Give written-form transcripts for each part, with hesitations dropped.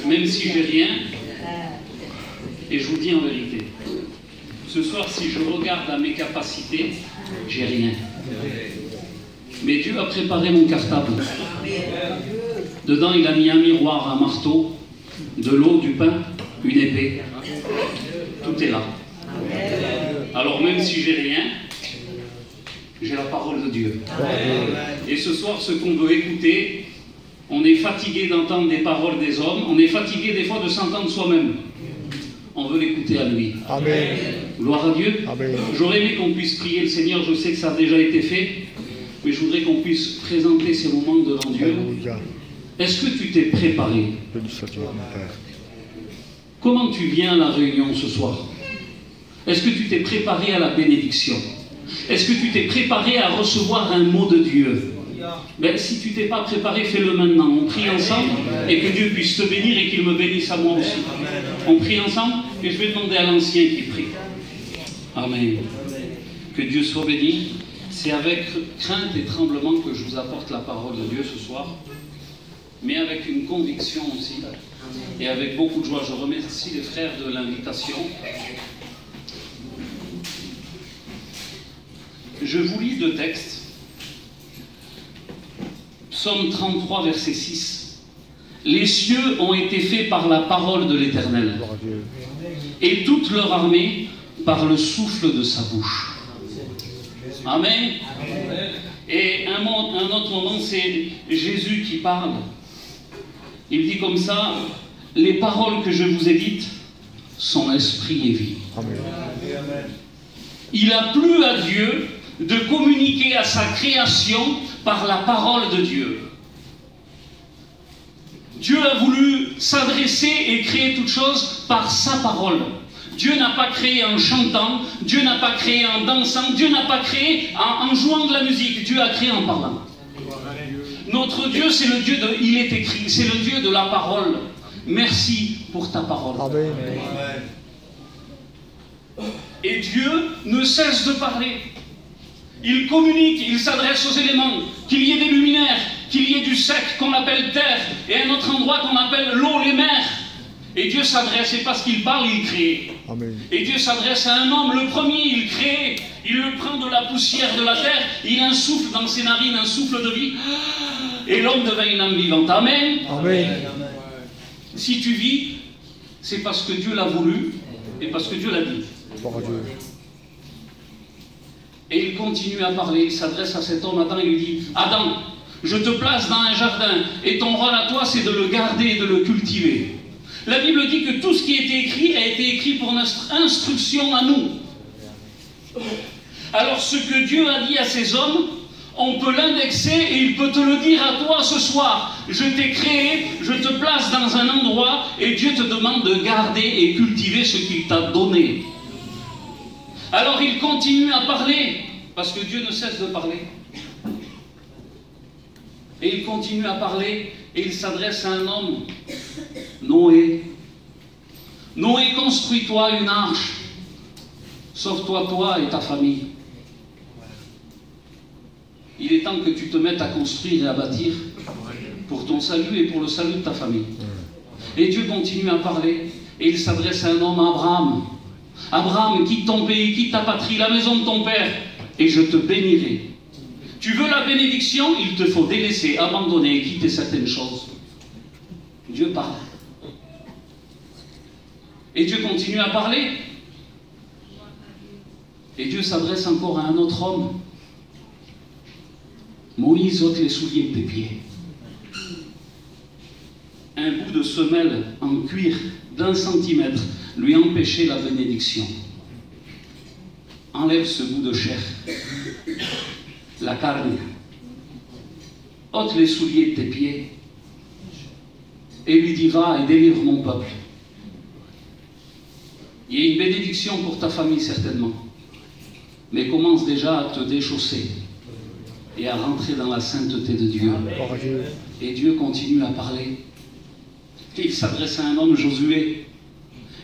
même si j'ai rien, et je vous dis en vérité, ce soir, si je regarde à mes capacités, j'ai rien. Mais Dieu a préparé mon cartable. Dedans, il a mis un miroir, un marteau, de l'eau, du pain, une épée. Tout est là. Alors même si j'ai rien, j'ai la parole de Dieu. Et ce soir, ce qu'on veut écouter, on est fatigué d'entendre des paroles des hommes, on est fatigué des fois de s'entendre soi-même. On veut l'écouter à lui. Amen. Gloire à Dieu. J'aurais aimé qu'on puisse prier le Seigneur, je sais que ça a déjà été fait, mais je voudrais qu'on puisse présenter ces moments devant Dieu. Est-ce que tu t'es préparé? Comment tu viens à la réunion ce soir? Est-ce que tu t'es préparé à la bénédiction? Est-ce que tu t'es préparé à recevoir un mot de Dieu? Ben, si tu t'es pas préparé, fais-le maintenant. On prie ensemble et que Dieu puisse te bénir et qu'il me bénisse à moi aussi. On prie ensemble et je vais demander à l'ancien qui prie. Amen. Que Dieu soit béni. C'est avec crainte et tremblement que je vous apporte la parole de Dieu ce soir, mais avec une conviction aussi et avec beaucoup de joie. Je remercie les frères de l'invitation. Je vous lis deux textes. Psaume 33, verset 6. Les cieux ont été faits par la parole de l'Éternel, et toute leur armée par le souffle de sa bouche. Amen. Et un autre moment, c'est Jésus qui parle. Il dit comme ça: les paroles que je vous ai dites sont esprit et vie. Amen. Il a plu à Dieu de communiquer à sa création par la parole de Dieu. Dieu a voulu s'adresser et créer toute chose par sa parole. Dieu n'a pas créé en chantant, Dieu n'a pas créé en dansant, Dieu n'a pas créé en jouant de la musique, Dieu a créé en parlant. Notre Dieu, c'est le Dieu de... Il est écrit, c'est le Dieu de la parole. Merci pour ta parole. Amen. Et Dieu ne cesse de parler. Il communique, il s'adresse aux éléments, qu'il y ait des luminaires, qu'il y ait du sec qu'on appelle terre, et un autre endroit qu'on appelle l'eau, les mers. Et Dieu s'adresse, et parce qu'il parle, il crée. Amen. Et Dieu s'adresse à un homme, le premier, il crée, il le prend de la poussière de la terre, il insouffle dans ses narines un souffle de vie, et l'homme devint une âme vivante. Amen. Amen. Si tu vis, c'est parce que Dieu l'a voulu, et parce que Dieu l'a dit. Et il continue à parler, il s'adresse à cet homme, Adam, il lui dit: Adam, je te place dans un jardin, et ton rôle à toi, c'est de le garder et de le cultiver. La Bible dit que tout ce qui a été écrit pour notre instruction à nous. Alors ce que Dieu a dit à ces hommes, on peut l'indexer et il peut te le dire à toi ce soir. Je t'ai créé, je te place dans un endroit et Dieu te demande de garder et cultiver ce qu'il t'a donné. Alors il continue à parler, parce que Dieu ne cesse de parler. Et il continue à parler, et il s'adresse à un homme. Noé. Noé, construis-toi une arche. Sauve-toi, toi et ta famille. Il est temps que tu te mettes à construire et à bâtir pour ton salut et pour le salut de ta famille. Et Dieu continue à parler, et il s'adresse à un homme, Abraham. Abraham, quitte ton pays, quitte ta patrie, la maison de ton père, et je te bénirai. Tu veux la bénédiction, il te faut délaisser, abandonner et quitter certaines choses. Dieu parle. Et Dieu continue à parler. Et Dieu s'adresse encore à un autre homme. Moïse, ôte les souliers de tes pieds. Un bout de semelle en cuir d'1 centimètre lui empêchait la bénédiction. Enlève ce bout de chair, la carne. Ôte les souliers de tes pieds et lui dit: va et délivre mon peuple. Il y a une bénédiction pour ta famille certainement, mais commence déjà à te déchausser et à rentrer dans la sainteté de Dieu. Et Dieu continue à parler. Et il s'adresse à un homme, Josué.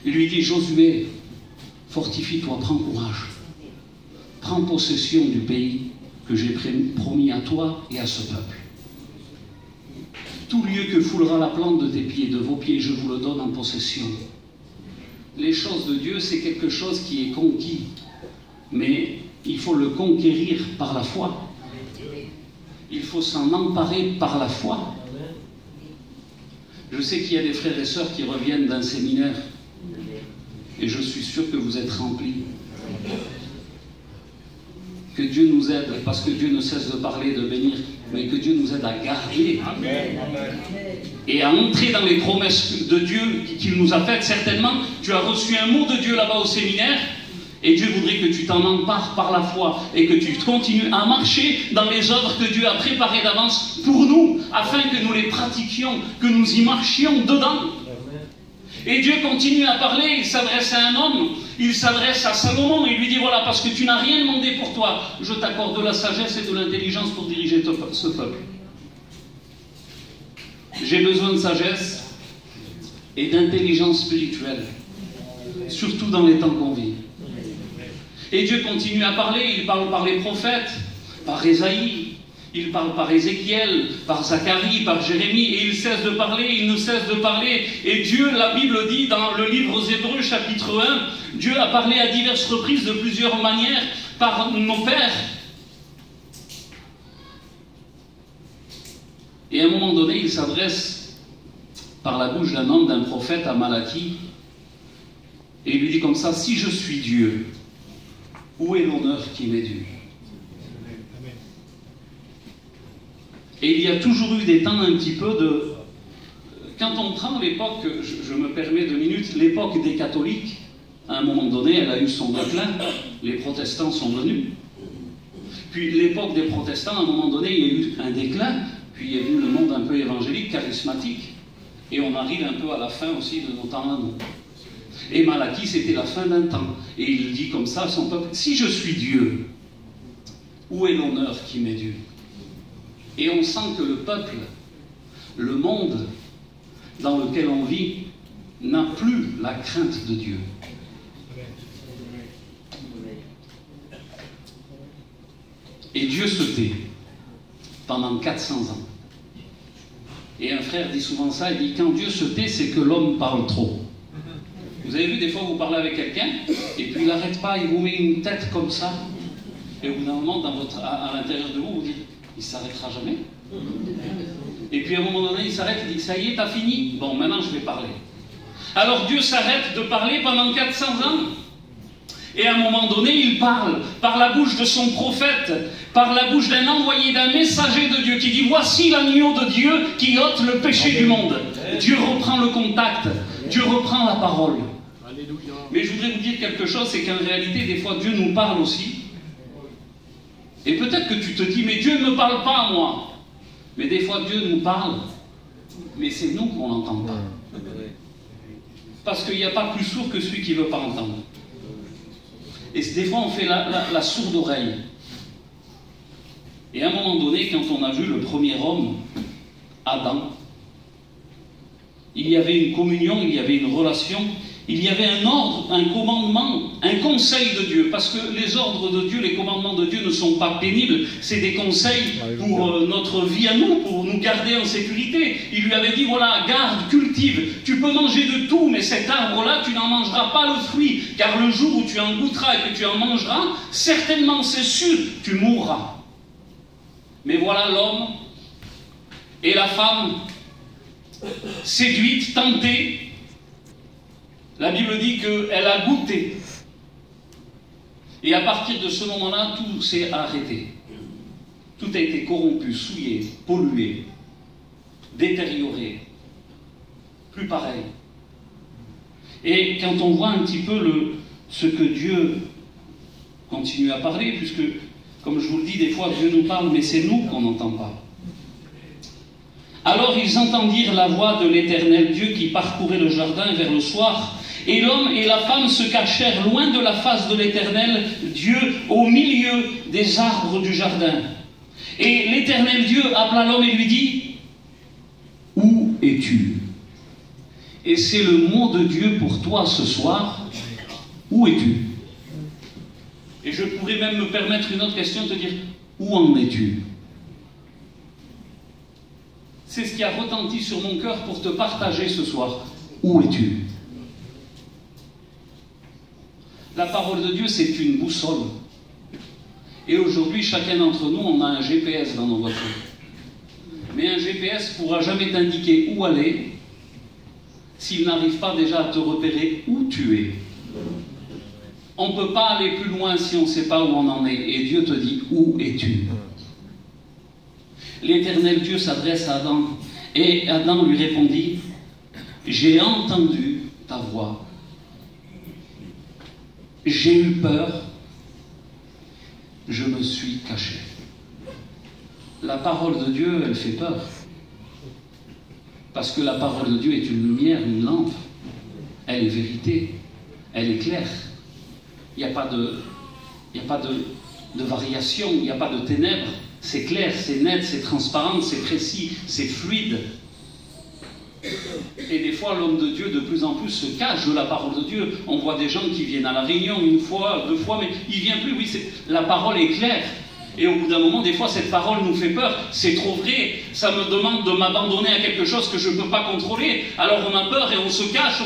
Il lui dit: Josué, fortifie-toi, prends courage. Prends possession du pays que j'ai promis à toi et à ce peuple. Tout lieu que foulera la plante de tes pieds, de vos pieds, je vous le donne en possession. Les choses de Dieu, c'est quelque chose qui est conquis. Mais il faut le conquérir par la foi. Il faut s'en emparer par la foi. Je sais qu'il y a des frères et sœurs qui reviennent d'un séminaire. Et je suis sûr que vous êtes remplis. Que Dieu nous aide, parce que Dieu ne cesse de parler, de bénir, mais que Dieu nous aide à garder. Amen. Et à entrer dans les promesses de Dieu qu'il nous a faites. Certainement, tu as reçu un mot de Dieu là-bas au séminaire, et Dieu voudrait que tu t'en empares par la foi, et que tu continues à marcher dans les œuvres que Dieu a préparées d'avance pour nous, afin que nous les pratiquions, que nous y marchions dedans. Et Dieu continue à parler, il s'adresse à un homme, il s'adresse à Salomon, et il lui dit, voilà, parce que tu n'as rien demandé pour toi, je t'accorde de la sagesse et de l'intelligence pour diriger ce peuple. J'ai besoin de sagesse et d'intelligence spirituelle, surtout dans les temps qu'on vit. Et Dieu continue à parler, il parle par les prophètes, par Ésaïe, il parle par Ézéchiel, par Zacharie, par Jérémie, et il cesse de parler, il ne cesse de parler. Et Dieu, la Bible dit dans le livre aux Hébreux, chapitre 1, Dieu a parlé à diverses reprises, de plusieurs manières, par nos pères. Et à un moment donné, il s'adresse par la bouche d'un homme, d'un prophète à Malachie, et il lui dit comme ça, si je suis Dieu, où est l'honneur qui m'est dû? Et il y a toujours eu des temps un petit peu de... Quand on prend l'époque, je me permets 2 minutes, l'époque des catholiques, à un moment donné, elle a eu son déclin, les protestants sont venus. Puis l'époque des protestants, à un moment donné, il y a eu un déclin, puis il y a eu le monde un peu évangélique, charismatique, et on arrive un peu à la fin aussi de nos temps à nous. Et Malachie, c'était la fin d'un temps. Et il dit comme ça à son peuple, si je suis Dieu, où est l'honneur qui m'est dû? Et on sent que le peuple, le monde dans lequel on vit, n'a plus la crainte de Dieu. Et Dieu se tait pendant 400 ans. Et un frère dit souvent ça, il dit, quand Dieu se tait, c'est que l'homme parle trop. Vous avez vu, des fois, vous parlez avec quelqu'un, et puis il n'arrête pas, il vous met une tête comme ça, et au bout d'un moment, à l'intérieur de vous, vous dites, il ne s'arrêtera jamais. Et puis à un moment donné, il s'arrête, il dit, ça y est, t'as fini? Bon, maintenant je vais parler. Alors Dieu s'arrête de parler pendant 400 ans. Et à un moment donné, il parle par la bouche de son prophète, par la bouche d'un envoyé, d'un messager de Dieu, qui dit, voici l'agneau de Dieu qui ôte le péché du monde. Dieu reprend le contact, Dieu reprend la parole. Mais je voudrais vous dire quelque chose, c'est qu'en réalité, des fois, Dieu nous parle aussi. Et peut-être que tu te dis, mais Dieu ne me parle pas à moi. Mais des fois, Dieu nous parle, mais c'est nous qu'on n'entend pas. Parce qu'il n'y a pas plus sourd que celui qui ne veut pas entendre. Et des fois, on fait la sourde oreille. Et à un moment donné, quand on a vu le premier homme, Adam, il y avait une communion, il y avait une relation, il y avait un ordre, un commandement, un conseil de Dieu. Parce que les ordres de Dieu, les commandements de Dieu ne sont pas pénibles. C'est des conseils pour notre vie à nous, pour nous garder en sécurité. Il lui avait dit, voilà, garde, cultive. Tu peux manger de tout, mais cet arbre-là, tu n'en mangeras pas le fruit. Car le jour où tu en goûteras et que tu en mangeras, certainement, c'est sûr, tu mourras. Mais voilà l'homme et la femme, séduite, tentée. La Bible dit qu'elle a goûté. Et à partir de ce moment-là, tout s'est arrêté. Tout a été corrompu, souillé, pollué, détérioré. Plus pareil. Et quand on voit un petit peu ce que Dieu continue à parler, puisque, comme je vous le dis, des fois Dieu nous parle, mais c'est nous qu'on n'entend pas. Alors ils entendirent la voix de l'Éternel Dieu qui parcourait le jardin vers le soir. Et l'homme et la femme se cachèrent loin de la face de l'Éternel Dieu, au milieu des arbres du jardin. Et l'Éternel Dieu appela l'homme et lui dit, « Où es-tu » Et c'est le mot de Dieu pour toi ce soir, « Où es-tu » Et je pourrais même me permettre une autre question, te dire, « Où en es-tu » C'est ce qui a retenti sur mon cœur pour te partager ce soir. Où es-tu? La parole de Dieu, c'est une boussole. Et aujourd'hui, chacun d'entre nous, on a un GPS dans nos voitures. Mais un GPS ne pourra jamais t'indiquer où aller s'il n'arrive pas déjà à te repérer où tu es. On ne peut pas aller plus loin si on ne sait pas où on en est. Et Dieu te dit, où es-tu? L'Éternel Dieu s'adresse à Adam. Et Adam lui répondit, j'ai entendu ta voix. J'ai eu peur. Je me suis caché. La parole de Dieu, elle fait peur. Parce que la parole de Dieu est une lumière, une lampe. Elle est vérité. Elle est claire. Il n'y a pas de variation, il n'y a pas de ténèbres. C'est clair, c'est net, c'est transparent, c'est précis, c'est fluide. Et des fois, l'homme de Dieu, de plus en plus, se cache de la parole de Dieu. On voit des gens qui viennent à la réunion une fois, deux fois, mais il ne vient plus. Oui, la parole est claire. Et au bout d'un moment, des fois, cette parole nous fait peur. C'est trop vrai. Ça me demande de m'abandonner à quelque chose que je ne peux pas contrôler. Alors on a peur et on se cache,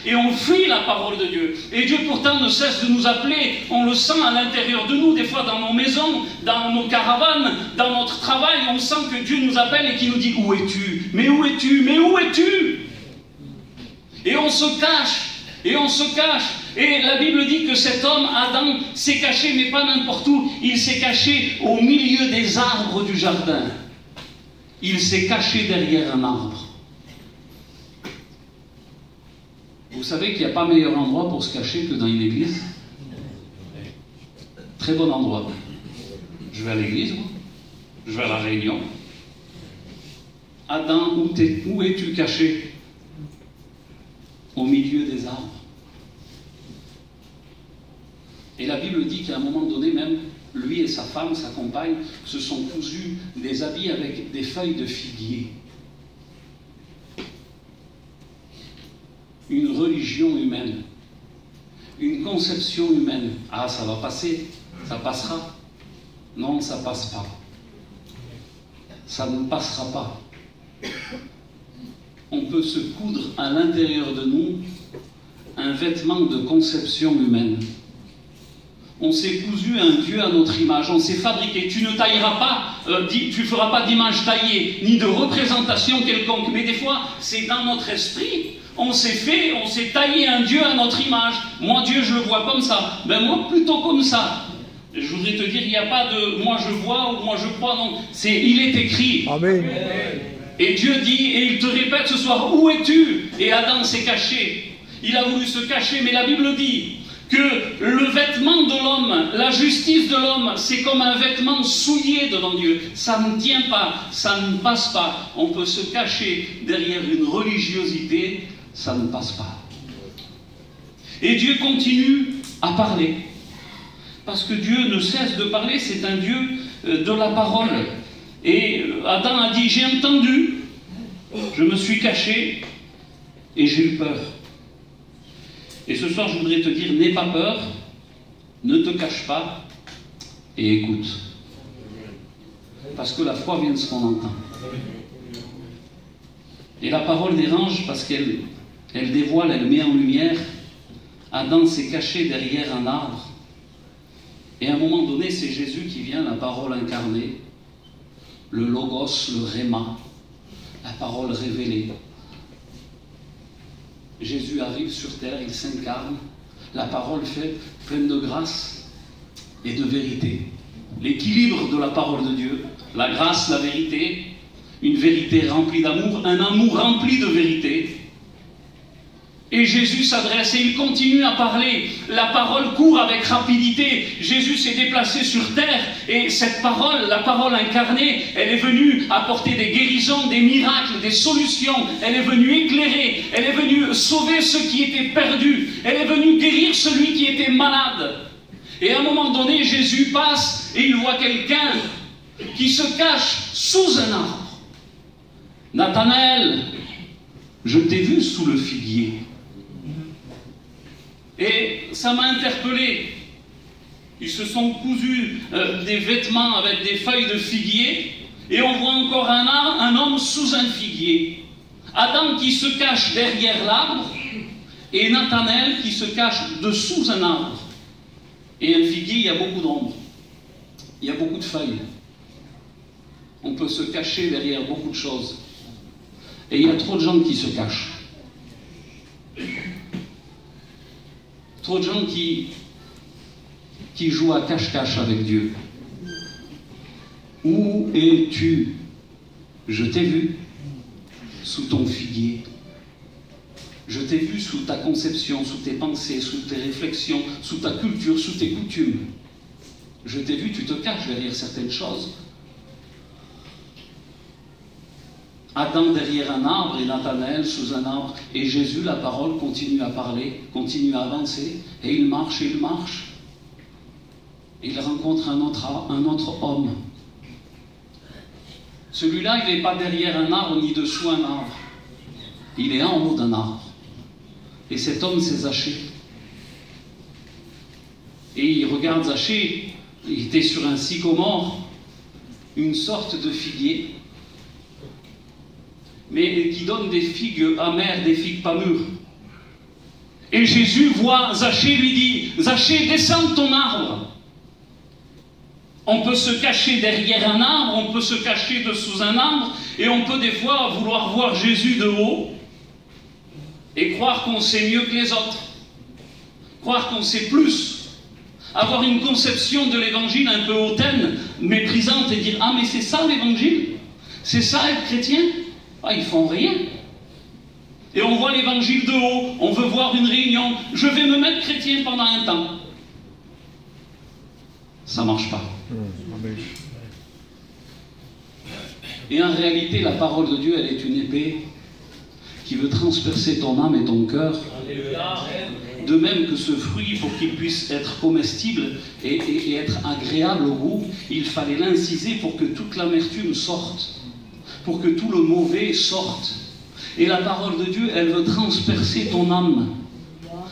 et on fuit la parole de Dieu. Et Dieu pourtant ne cesse de nous appeler. On le sent à l'intérieur de nous, des fois dans nos maisons, dans nos caravanes, dans notre travail. On sent que Dieu nous appelle et qu'il nous dit, où es-tu? Mais où es-tu? Mais où es-tu? Et on se cache. Et on se cache. Et la Bible dit que cet homme, Adam, s'est caché, mais pas n'importe où. Il s'est caché au milieu des arbres du jardin. Il s'est caché derrière un arbre. Vous savez qu'il n'y a pas meilleur endroit pour se cacher que dans une église? Très bon endroit. Je vais à l'église, moi. Je vais à la réunion. Adam, où es-tu caché? Au milieu des arbres. Et la Bible dit qu'à un moment donné même, lui et sa femme, sa compagne, se sont cousus des habits avec des feuilles de figuier. Une religion humaine, une conception humaine. Ah, ça va passer, ça passera. Non, ça passe pas. Ça ne passera pas. On peut se coudre à l'intérieur de nous un vêtement de conception humaine. On s'est cousu un Dieu à notre image, on s'est fabriqué. Tu ne tailleras pas, tu feras pas d'image taillée, ni de représentation quelconque. Mais des fois, c'est dans notre esprit. On s'est taillé un Dieu à notre image. Moi, Dieu, je le vois comme ça. Ben moi, plutôt comme ça. Je voudrais te dire, il n'y a pas de moi je vois ou moi je crois, non. Il est écrit. Amen. Et Dieu dit, et il te répète ce soir, où es-tu? Et Adam s'est caché. Il a voulu se cacher, mais la Bible dit que le vêtement de l'homme, la justice de l'homme, c'est comme un vêtement souillé devant Dieu. Ça ne tient pas, ça ne passe pas. On peut se cacher derrière une religiosité, ça ne passe pas. Et Dieu continue à parler. Parce que Dieu ne cesse de parler, c'est un Dieu de la parole. Et Adam a dit, j'ai entendu, je me suis caché et j'ai eu peur. Et ce soir, je voudrais te dire, n'aie pas peur, ne te cache pas et écoute. Parce que la foi vient de ce qu'on entend. Et la parole dérange parce qu'elle dévoile, elle met en lumière. Adam s'est caché derrière un arbre. Et à un moment donné, c'est Jésus qui vient, la parole incarnée, le logos, le réma, la parole révélée. Jésus arrive sur terre, il s'incarne, la parole faite pleine de grâce et de vérité. L'équilibre de la parole de Dieu, la grâce, la vérité, une vérité remplie d'amour, un amour rempli de vérité. Et Jésus s'adresse et il continue à parler. La parole court avec rapidité. Jésus s'est déplacé sur terre et cette parole, la parole incarnée, elle est venue apporter des guérisons, des miracles, des solutions. Elle est venue éclairer. Elle est venue sauver ceux qui étaient perdus. Elle est venue guérir celui qui était malade. Et à un moment donné, Jésus passe et il voit quelqu'un qui se cache sous un arbre. Nathanaël, je t'ai vu sous le figuier. Et ça m'a interpellé. Ils se sont cousus des vêtements avec des feuilles de figuier. Et on voit encore un homme sous un figuier. Adam qui se cache derrière l'arbre, et Nathanaël qui se cache dessous un arbre. Et un figuier, il y a beaucoup d'ombre. Il y a beaucoup de feuilles. On peut se cacher derrière beaucoup de choses. Et il y a trop de gens qui se cachent. Trop de gens qui jouent à cache-cache avec Dieu. Où es-tu? Je t'ai vu sous ton figuier. Je t'ai vu sous ta conception, sous tes pensées, sous tes réflexions, sous ta culture, sous tes coutumes. Je t'ai vu, tu te caches derrière certaines choses. Adam derrière un arbre et Nathanaël sous un arbre. Et Jésus, la parole, continue à parler, continue à avancer. Et il marche, et il marche. Et il rencontre un autre homme. Celui-là, il n'est pas derrière un arbre ni dessous un arbre. Il est en haut d'un arbre. Et cet homme, c'est Zachée. Et il regarde Zachée. Il était sur un sycomore, une sorte de figuier, mais qui donne des figues amères, des figues pas mûres. Et Jésus voit Zachée, lui dit, Zachée, descends de ton arbre. On peut se cacher derrière un arbre, on peut se cacher dessous un arbre, et on peut des fois vouloir voir Jésus de haut, et croire qu'on sait mieux que les autres, croire qu'on sait plus, avoir une conception de l'évangile un peu hautaine, méprisante, et dire « Ah, mais c'est ça l'évangile? C'est ça être chrétien ?» Ah, ils font rien. Et on voit l'évangile de haut, on veut voir une réunion, je vais me mettre chrétien pendant un temps. Ça ne marche pas. Et en réalité, la parole de Dieu, elle est une épée qui veut transpercer ton âme et ton cœur. De même que ce fruit, pour qu'il puisse être comestible et être agréable au goût, il fallait l'inciser pour que toute l'amertume sorte, pour que tout le mauvais sorte. Et la parole de Dieu, elle veut transpercer ton âme.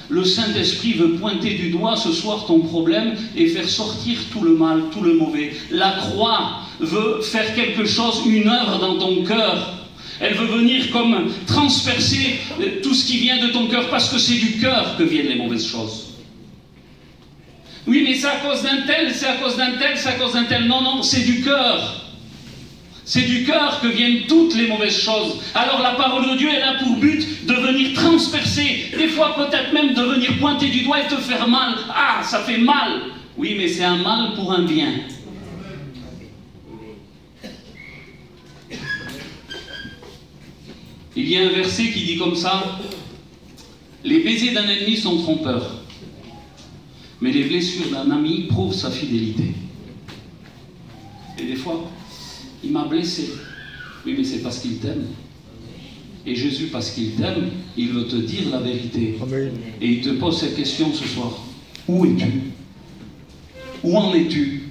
Le Saint-Esprit veut pointer du doigt ce soir ton problème et faire sortir tout le mal, tout le mauvais. La croix veut faire quelque chose, une œuvre dans ton cœur. Elle veut venir comme transpercer tout ce qui vient de ton cœur, parce que c'est du cœur que viennent les mauvaises choses. Oui, mais c'est à cause d'un tel, c'est à cause d'un tel, c'est à cause d'un tel. Non, non, c'est du cœur. C'est du cœur que viennent toutes les mauvaises choses. Alors la parole de Dieu, elle a pour but de venir transpercer, des fois peut-être même de venir pointer du doigt et te faire mal. Ah, ça fait mal. Oui, mais c'est un mal pour un bien. Il y a un verset qui dit comme ça, « Les baisers d'un ennemi sont trompeurs, mais les blessures d'un ami prouvent sa fidélité. » Et des fois, il m'a blessé. Oui, mais c'est parce qu'il t'aime. Et Jésus, parce qu'il t'aime, il veut te dire la vérité. Amen. Et il te pose cette question ce soir. Où es-tu? Où en es-tu?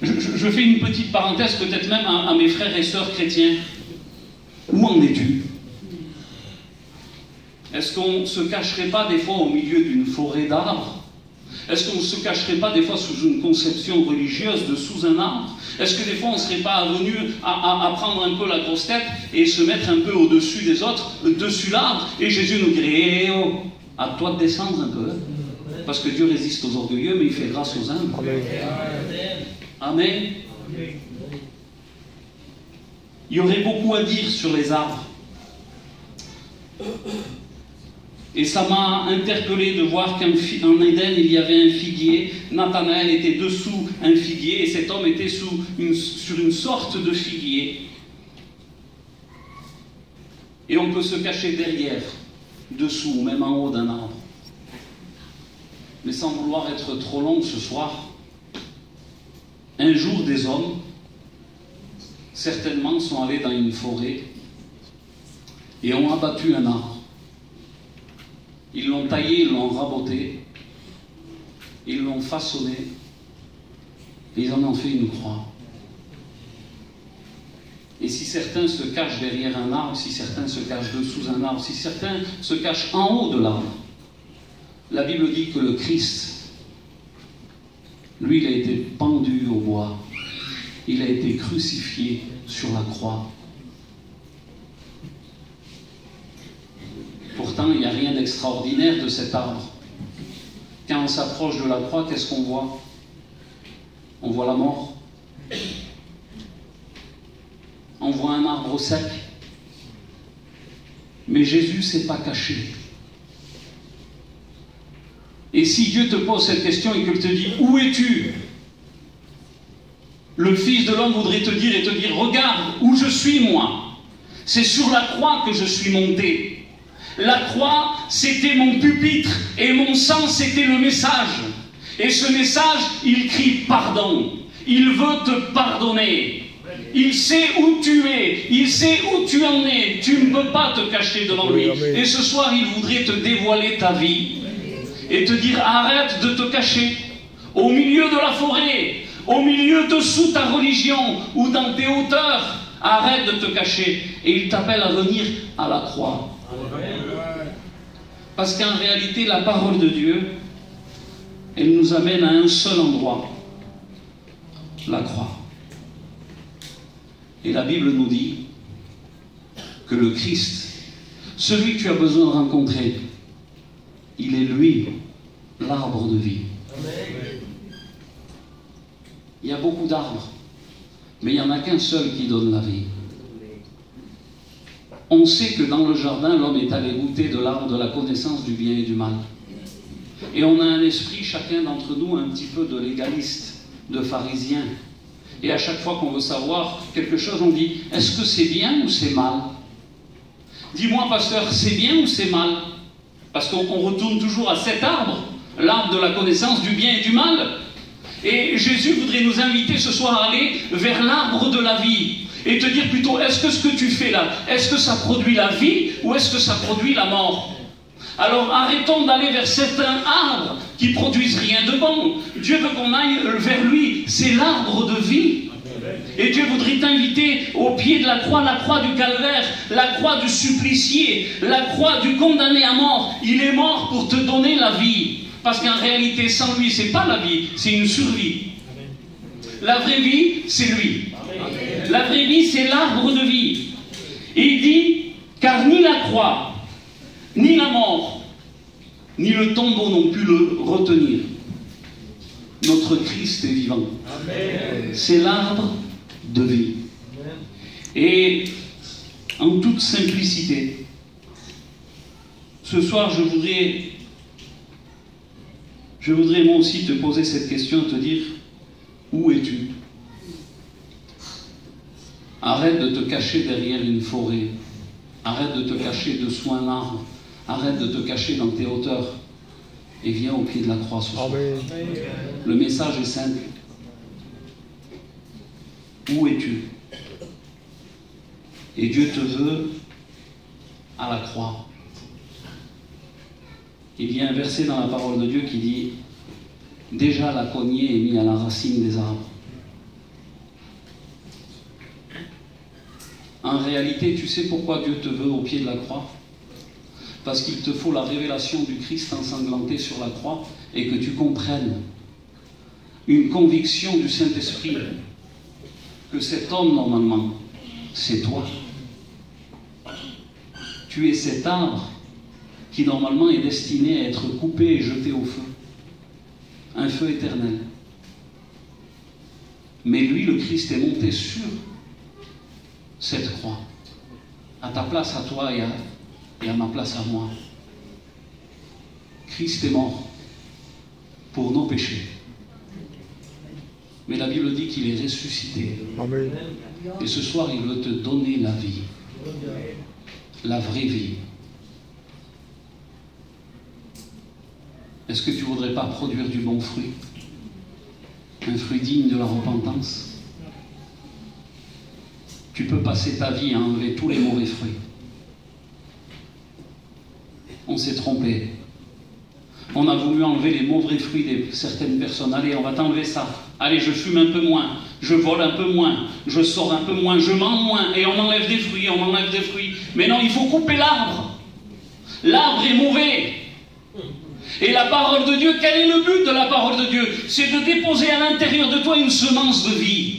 Je fais une petite parenthèse, peut-être même à mes frères et sœurs chrétiens. Où en es-tu? Est-ce qu'on ne se cacherait pas des fois au milieu d'une forêt d'arbres? Est-ce qu'on ne se cacherait pas des fois sous une conception religieuse de sous un arbre? Est-ce que des fois on ne serait pas venu à prendre un peu la grosse tête et se mettre un peu au-dessus des autres, dessus l'arbre, et Jésus nous dirait, eh oh, à toi de descendre un peu, hein, parce que Dieu résiste aux orgueilleux, mais il fait grâce aux humbles. Amen. Amen. Il y aurait beaucoup à dire sur les arbres. Et ça m'a interpellé de voir qu'en Éden, il y avait un figuier. Nathanaël était dessous un figuier et cet homme était sur une sorte de figuier. Et on peut se cacher derrière, dessous, ou même en haut d'un arbre. Mais sans vouloir être trop long ce soir, un jour des hommes, certainement, sont allés dans une forêt et ont abattu un arbre. Ils l'ont taillé, ils l'ont raboté, ils l'ont façonné, et ils en ont fait une croix. Et si certains se cachent derrière un arbre, si certains se cachent dessous un arbre, si certains se cachent en haut de l'arbre, la Bible dit que le Christ, lui, il a été pendu au bois. il a été crucifié sur la croix. Pourtant, il n'y a rien d'extraordinaire de cet arbre. Quand on s'approche de la croix, qu'est-ce qu'on voit? On voit la mort. On voit un arbre sec. Mais Jésus ne s'est pas caché. Et si Dieu te pose cette question et qu'il te dit « Où es-tu » le Fils de l'homme voudrait te dire « Regarde où je suis moi. C'est sur la croix que je suis monté. La croix, c'était mon pupitre et mon sang, c'était le message. Et ce message, il crie pardon. Il veut te pardonner. Il sait où tu es. Il sait où tu en es. Tu ne peux pas te cacher devant lui. Et ce soir, il voudrait te dévoiler ta vie. Et te dire, arrête de te cacher. Au milieu de la forêt, au milieu de sous ta religion ou dans tes hauteurs, arrête de te cacher. Et il t'appelle à venir à la croix. Parce qu'en réalité, la parole de Dieu, elle nous amène à un seul endroit, la croix. Et la Bible nous dit que le Christ, celui que tu as besoin de rencontrer, il est lui, l'arbre de vie. Il y a beaucoup d'arbres, mais il n'y en a qu'un seul qui donne la vie. On sait que dans le jardin, l'homme est allé goûter de l'arbre de la connaissance du bien et du mal. Et on a un esprit, chacun d'entre nous, un petit peu de légaliste, de pharisien. Et à chaque fois qu'on veut savoir quelque chose, on dit, est-ce que c'est bien ou c'est mal? Dis-moi, pasteur, c'est bien ou c'est mal? Parce qu'on retourne toujours à cet arbre, l'arbre de la connaissance du bien et du mal. Et Jésus voudrait nous inviter ce soir à aller vers l'arbre de la vie. Et te dire plutôt, est-ce que ce que tu fais là, est-ce que ça produit la vie ou est-ce que ça produit la mort? Alors arrêtons d'aller vers certains arbres qui produisent rien de bon. Dieu veut qu'on aille vers lui, c'est l'arbre de vie. Et Dieu voudrait t'inviter au pied de la croix du calvaire, la croix du supplicié, la croix du condamné à mort. Il est mort pour te donner la vie. Parce qu'en réalité, sans lui, c'est pas la vie, c'est une survie. La vraie vie, c'est lui. La vraie vie, c'est l'arbre de vie. Et il dit, car ni la croix, ni la mort, ni le tombeau n'ont pu le retenir. Notre Christ est vivant. C'est l'arbre de vie. Et en toute simplicité, ce soir, je voudrais moi aussi te poser cette question, te dire, où es-tu? Arrête de te cacher derrière une forêt. Arrête de te cacher dessous un arbre. Arrête de te cacher dans tes hauteurs. Et viens au pied de la croix ce soir. Le message est simple. Où es-tu? Et Dieu te veut à la croix. Il y a un verset dans la parole de Dieu qui dit « Déjà la cognée est mise à la racine des arbres ». En réalité, tu sais pourquoi Dieu te veut au pied de la croix? Parce qu'il te faut la révélation du Christ ensanglanté sur la croix et que tu comprennes une conviction du Saint-Esprit que cet homme, normalement, c'est toi. Tu es cet arbre qui, normalement, est destiné à être coupé et jeté au feu. Un feu éternel. Mais lui, le Christ, est monté sur cette croix, à ta place à toi et à ma place à moi. Christ est mort pour nos péchés. Mais la Bible dit qu'il est ressuscité. Amen. Et ce soir, il veut te donner la vie. La vraie vie. Est-ce que tu ne voudrais pas produire du bon fruit? Un fruit digne de la repentance? Tu peux passer ta vie à enlever tous les mauvais fruits. On s'est trompé. On a voulu enlever les mauvais fruits de certaines personnes. Allez, on va t'enlever ça. Allez, je fume un peu moins. Je vole un peu moins. Je sors un peu moins. Je mens moins. Et on enlève des fruits. On enlève des fruits. Mais non, il faut couper l'arbre. L'arbre est mauvais. Et la parole de Dieu, quel est le but de la parole de Dieu? C'est de déposer à l'intérieur de toi une semence de vie.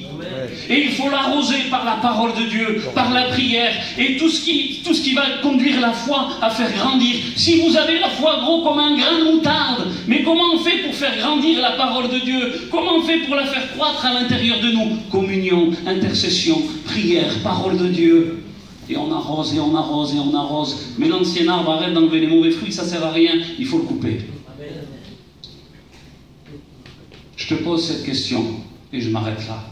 Et il faut l'arroser par la parole de Dieu, par la prière, et tout ce qui va conduire la foi à faire grandir. Si vous avez la foi gros comme un grain de moutarde, mais comment on fait pour faire grandir la parole de Dieu? Comment on fait pour la faire croître à l'intérieur de nous? Communion, intercession, prière, parole de Dieu. Et on arrose, et on arrose, et on arrose. Mais l'ancien arbre arrête d'enlever les mauvais fruits, ça ne sert à rien, il faut le couper. Je te pose cette question, et je m'arrête là.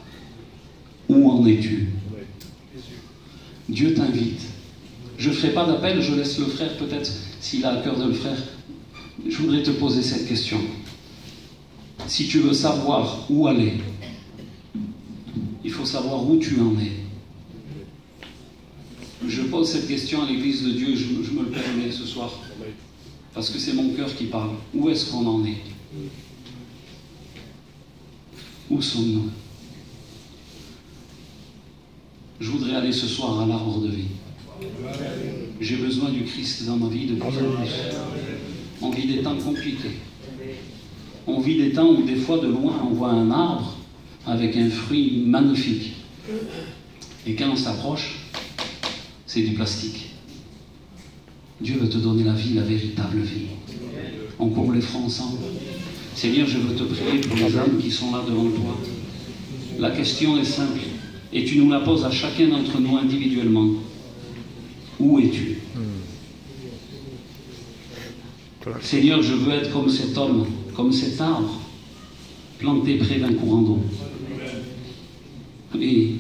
Où en es-tu? Dieu t'invite. Je ne ferai pas d'appel, je laisse le frère peut-être, s'il a à cœur de le faire. Je voudrais te poser cette question. Si tu veux savoir où aller, il faut savoir où tu en es. Je pose cette question à l'Église de Dieu, je me le permets ce soir, parce que c'est mon cœur qui parle. Où est-ce qu'on en est? Où sommes-nous? Je voudrais aller ce soir à l'arbre de vie. J'ai besoin du Christ dans ma vie de plus en plus. On vit des temps compliqués. On vit des temps où des fois de loin on voit un arbre avec un fruit magnifique. Et quand on s'approche, c'est du plastique. Dieu veut te donner la vie, la véritable vie. On courbe les fronts ensemble. Seigneur, je veux te prier pour les âmes qui sont là devant toi. La question est simple, et tu nous la poses à chacun d'entre nous individuellement. Où es-tu? Seigneur, je veux être comme cet homme, comme cet arbre, planté près d'un courant d'eau. Et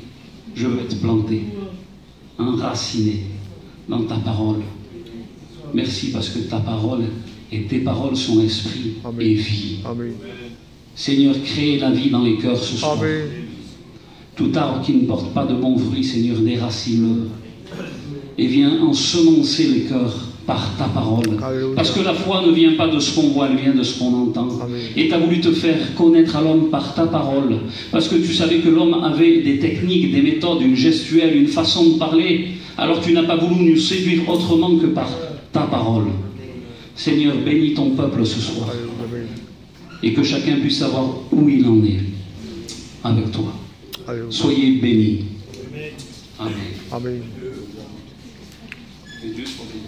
je veux être planté, enraciné dans ta parole. Merci parce que ta parole et tes paroles sont esprit et vie. Amen. Seigneur, crée la vie dans les cœurs ce soir. Amen. Tout arbre qui ne porte pas de bons fruits, Seigneur, déracine-le. Et viens ensemencer les cœurs par ta parole. Alléluia. Parce que la foi ne vient pas de ce qu'on voit, elle vient de ce qu'on entend. Amen. Et tu as voulu te faire connaître à l'homme par ta parole. Parce que tu savais que l'homme avait des techniques, des méthodes, une gestuelle, une façon de parler. Alors tu n'as pas voulu nous séduire autrement que par ta parole. Seigneur, bénis ton peuple ce soir. Amen. Et que chacun puisse savoir où il en est avec toi. Amen. Soyez bénis. Amen. Amen. Et Dieu soit béni.